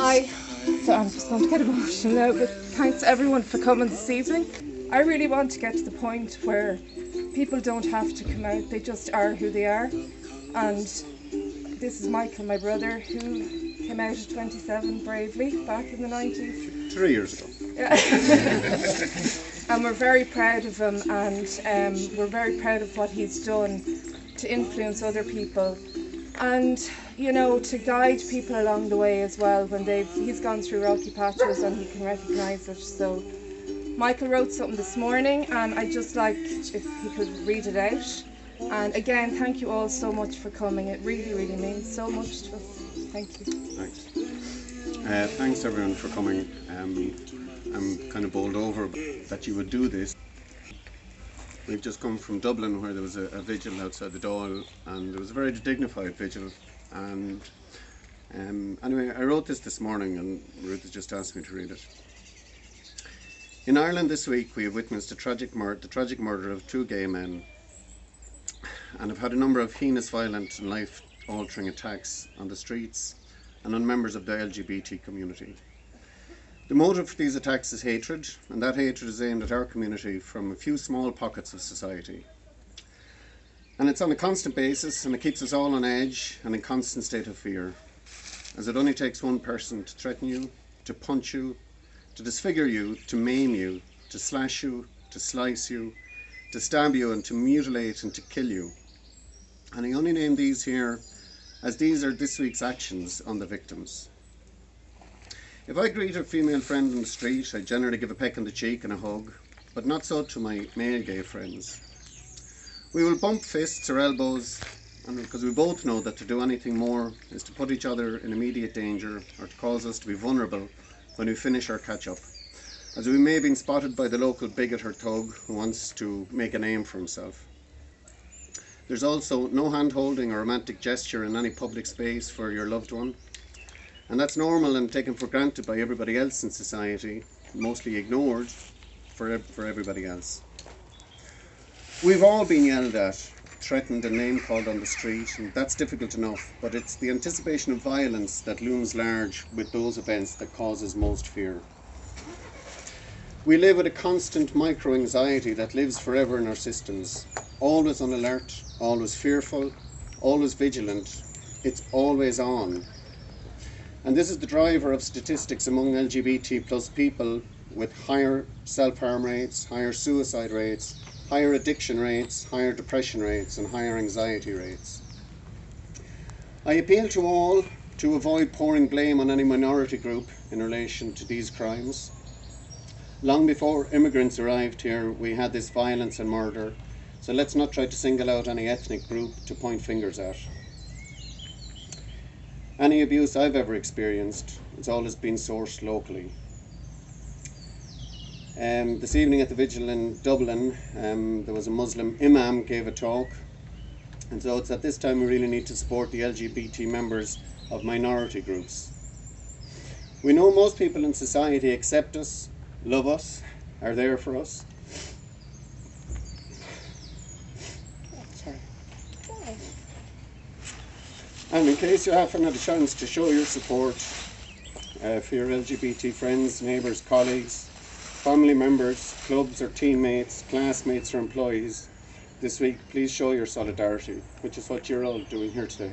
Hi. So I'm just going to get emotional now, but thanks everyone for coming this evening. I really want to get to the point where people don't have to come out, they just are who they are. And this is Michael, my brother, who came out at 27 bravely back in the 90s. 3 years ago. Yeah. And we're very proud of him, and we're very proud of what he's done to influence other people. And, you know, to guide people along the way as well when he's gone through rocky patches and he can recognise it. So Michael wrote something this morning and I'd just like if he could read it out. And again, thank you all so much for coming. It really, really means so much to us. Thank you. Thanks. Thanks everyone for coming. I'm kind of bowled over that you would do this. We've just come from Dublin where there was a vigil outside the Dáil, and there was a very dignified vigil. And anyway, I wrote this morning and Ruth has just asked me to read it. In Ireland this week we have witnessed the tragic murder of 2 gay men and have had a number of heinous, violent and life-altering attacks on the streets and on members of the LGBT community. The motive for these attacks is hatred, and that hatred is aimed at our community from a few small pockets of society. And it's on a constant basis, and it keeps us all on edge and in constant state of fear, as it only takes one person to threaten you, to punch you, to disfigure you, to maim you, to slash you, to slice you, to stab you and to mutilate and to kill you. And I only name these here as these are this week's actions on the victims. If I greet a female friend in the street, I generally give a peck on the cheek and a hug, but not so to my male gay friends. We will bump fists or elbows, because we both know that to do anything more is to put each other in immediate danger or to cause us to be vulnerable when we finish our catch-up, as we may have been spotted by the local bigot or thug who wants to make a name for himself. There's also no hand-holding or romantic gesture in any public space for your loved one. And that's normal and taken for granted by everybody else in society, mostly ignored for everybody else. We've all been yelled at, threatened and name-called on the street, and that's difficult enough, but it's the anticipation of violence that looms large with those events that causes most fear. We live with a constant micro-anxiety that lives forever in our systems, always on alert, always fearful, always vigilant. It's always on. And this is the driver of statistics among LGBT plus people, with higher self-harm rates, higher suicide rates, higher addiction rates, higher depression rates and higher anxiety rates. I appeal to all to avoid pouring blame on any minority group in relation to these crimes. Long before immigrants arrived here, we had this violence and murder, so let's not try to single out any ethnic group to point fingers at. Any abuse I've ever experienced, it's always been sourced locally. This evening at the Vigil in Dublin, there was a Muslim imam gave a talk, and so it's at this time we really need to support the LGBT members of minority groups. We know most people in society accept us, love us, are there for us. And in case you haven't had a chance to show your support for your LGBT friends, neighbours, colleagues, family members, clubs or teammates, classmates or employees this week, please show your solidarity, which is what you're all doing here today.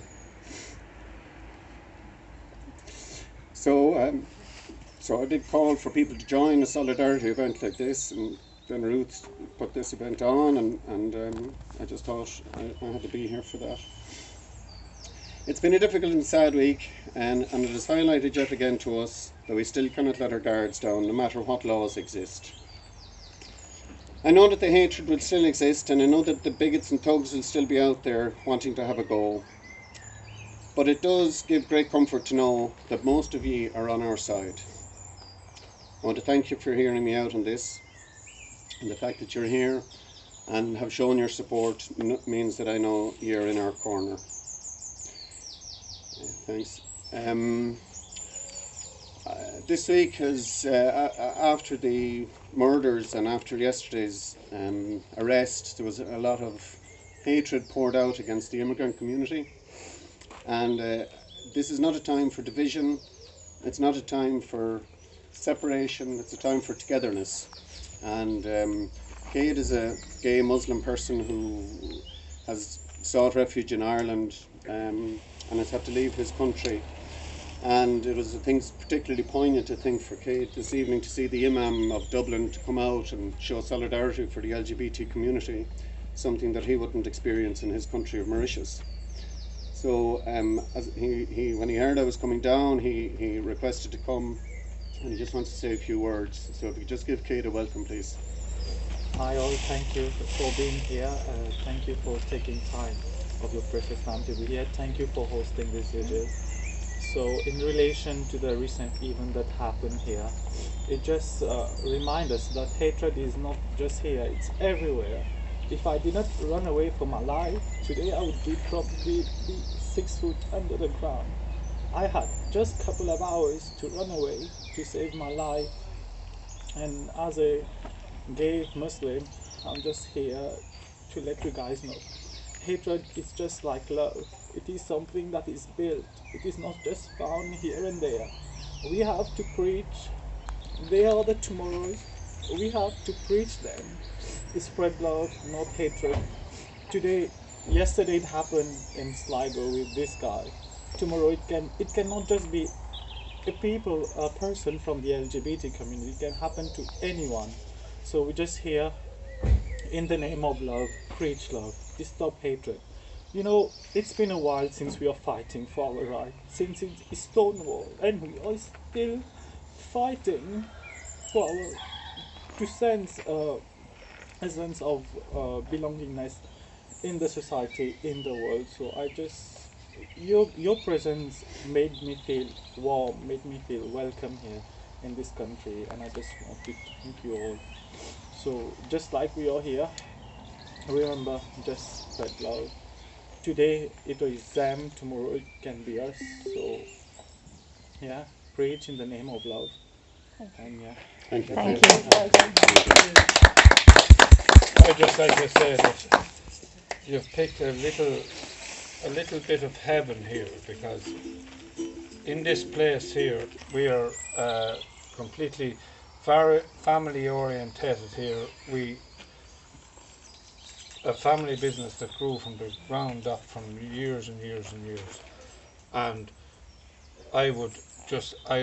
So I did call for people to join a solidarity event like this, and then Ruth put this event on, and I just thought I had to be here for that. It's been a difficult and sad week, and it has highlighted yet again to us that we still cannot let our guards down, no matter what laws exist. I know that the hatred will still exist, and I know that the bigots and thugs will still be out there wanting to have a go. But it does give great comfort to know that most of you are on our side. I want to thank you for hearing me out on this, and the fact that you're here and have shown your support means that I know you're in our corner. Thanks. This week has, after the murders and after yesterday's arrest, there was a lot of hatred poured out against the immigrant community, and this is not a time for division it's not a time for separation, it's a time for togetherness. And Cade is a gay Muslim person who has sought refuge in Ireland and has had to leave his country. And it was, I think, particularly poignant, I think, for Cade this evening to see the Imam of Dublin to come out and show solidarity for the LGBT community, something that he wouldn't experience in his country of Mauritius. So as when he heard I was coming down, he requested to come, and he just wants to say a few words. So if you could just give Cade a welcome, please. Hi all, thank you for being here. Thank you for taking time of your precious time to be here. Thank you for hosting this vigil. So in relation to the recent event that happened here, it just reminds us that hatred is not just here, it's everywhere. If I did not run away for my life, today I would probably be 6 feet under the ground. I had just a couple of hours to run away to save my life, and as a gay Muslim, I'm just here to let you guys know. Hatred is just like love. It is something that is built. It is not just found here and there. We have to preach. They are the tomorrows. We have to preach them. Spread love, not hatred. Yesterday it happened in Sligo with this guy. Tomorrow it cannot just be a person from the LGBT community. It can happen to anyone. So we just here, in the name of love, preach love, stop hatred. You know, it's been a while since we are fighting for our right, since it's Stonewall, and we are still fighting for our sense of belongingness in the society, in the world. So I just, your presence made me feel warm, made me feel welcome here in this country, and I just want to thank you all. So just like we are here, remember, just spread love. Today it is them, tomorrow it can be us. So yeah, preach in the name of love. And yeah. Thank you. Thank you. I'd just like to say that you've picked a little bit of heaven here, because in this place here we are completely family orientated here. A family business that grew from the ground up from years and years and years, and I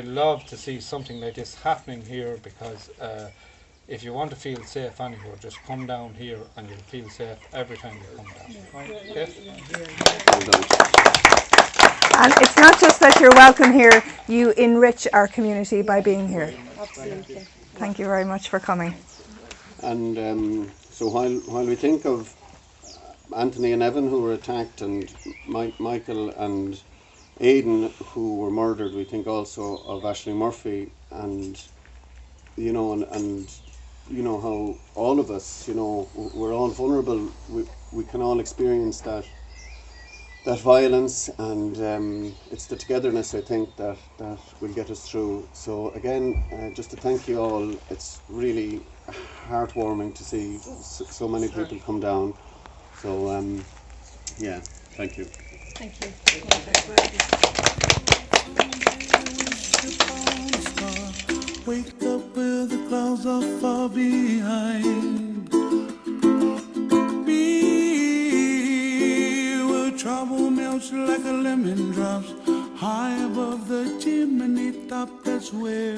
love to see something like this happening here, because if you want to feel safe anywhere, just come down here and you'll feel safe every time you come down. Yes? And it's not just that you're welcome here, you enrich our community by being here. Absolutely. Thank you very much for coming. And so while we think of Anthony and Evan who were attacked, and Michael and Aidan who were murdered, we think also of Ashley Murphy, and you know how all of us, we're all vulnerable. We can all experience that violence, and it's the togetherness, I think, that will get us through. So again, just to thank you all. It's really heartwarming to see so many people come down. So yeah, thank you. Thank you. Wake up where the clouds are far behind me, where trouble melts like a lemon drops high above the chimney top. That's where